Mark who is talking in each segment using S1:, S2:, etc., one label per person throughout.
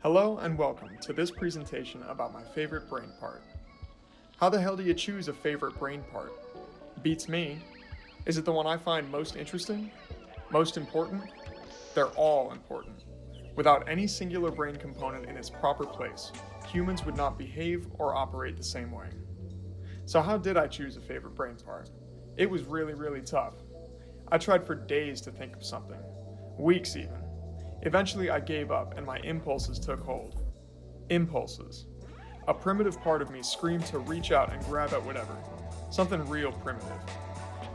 S1: Hello and welcome to this presentation about my favorite brain part. How the hell do you choose a favorite brain part? Beats me. Is it the one I find most interesting? Most important? They're all important. Without any singular brain component in its proper place, humans would not behave or operate the same way. So how did I choose a favorite brain part? It was really tough. I tried for days to think of something. Weeks even. Eventually I gave up and my impulses took hold. Impulses. A primitive part of me screamed to reach out and grab at whatever. Something real primitive.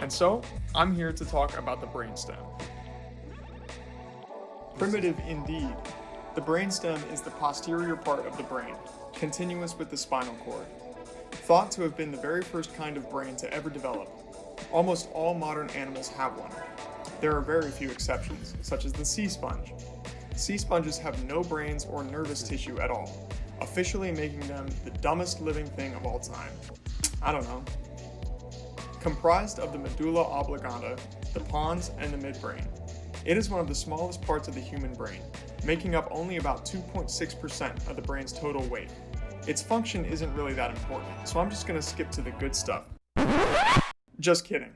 S1: And so, I'm here to talk about the brainstem. Primitive indeed. The brainstem is the posterior part of the brain, continuous with the spinal cord. Thought to have been the very first kind of brain to ever develop. Almost all modern animals have one. There are very few exceptions, such as the sea sponge. Sea sponges have no brains or nervous tissue at all, officially making them the dumbest living thing of all time. I don't know. Comprised of the medulla oblongata, the pons, and the midbrain. It is one of the smallest parts of the human brain, making up only about 2.6% of the brain's total weight. Its function isn't really that important, so I'm just gonna skip to the good stuff. Just kidding.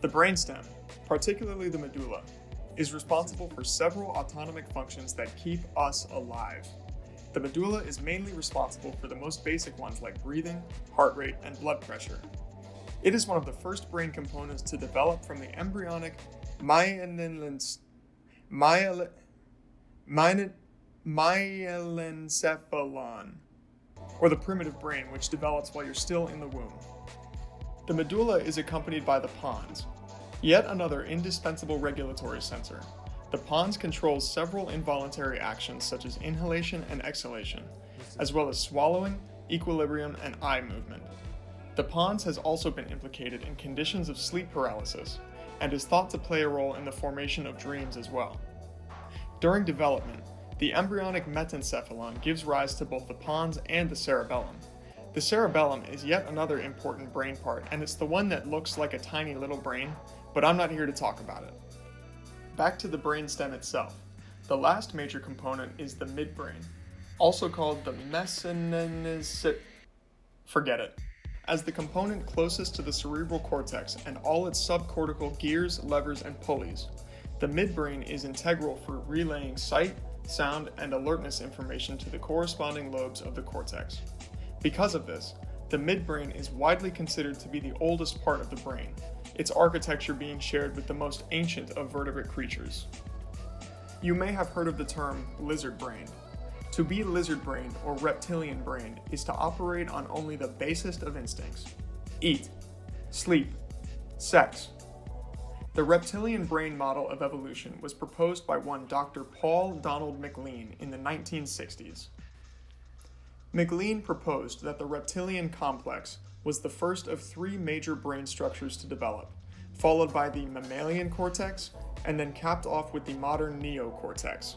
S1: The brainstem, particularly the medulla, is responsible for several autonomic functions that keep us alive. The medulla is mainly responsible for the most basic ones like breathing, heart rate, and blood pressure. It is one of the first brain components to develop from the embryonic MYELENCEPHALON, or the primitive brain, which develops while you're still in the womb. The medulla is accompanied by the pons, yet another indispensable regulatory sensor. The pons controls several involuntary actions such as inhalation and exhalation, as well as swallowing, equilibrium, and eye movement. The pons has also been implicated in conditions of sleep paralysis, and is thought to play a role in the formation of dreams as well. During development, the embryonic metencephalon gives rise to both the pons and the cerebellum. The cerebellum is yet another important brain part, and it's the one that looks like a tiny little brain, but I'm not here to talk about it. Back to the brainstem itself. The last major component is the midbrain, also called the forget it. As the component closest to the cerebral cortex and all its subcortical gears, levers, and pulleys, the midbrain is integral for relaying sight, sound, and alertness information to the corresponding lobes of the cortex. Because of this, the midbrain is widely considered to be the oldest part of the brain, its architecture being shared with the most ancient of vertebrate creatures. You may have heard of the term lizard-brained. To be lizard-brained or reptilian-brained is to operate on only the basest of instincts: eat, sleep, sex. The reptilian brain model of evolution was proposed by one Dr. Paul Donald MacLean in the 1960s. MacLean proposed that the reptilian complex was the first of three major brain structures to develop, followed by the mammalian cortex, and then capped off with the modern neocortex.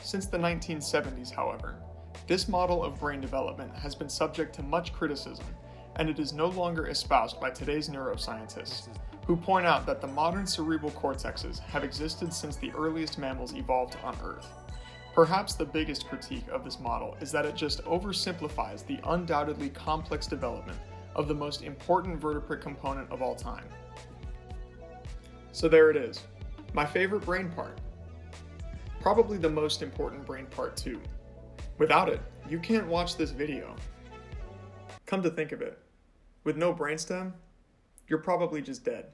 S1: Since the 1970s, however, this model of brain development has been subject to much criticism, and it is no longer espoused by today's neuroscientists, who point out that the modern cerebral cortexes have existed since the earliest mammals evolved on Earth. Perhaps the biggest critique of this model is that it just oversimplifies the undoubtedly complex development of the most important vertebrate component of all time. So there it is, my favorite brain part. Probably the most important brain part too. Without it, you can't watch this video. Come to think of it, with no brainstem, you're probably just dead.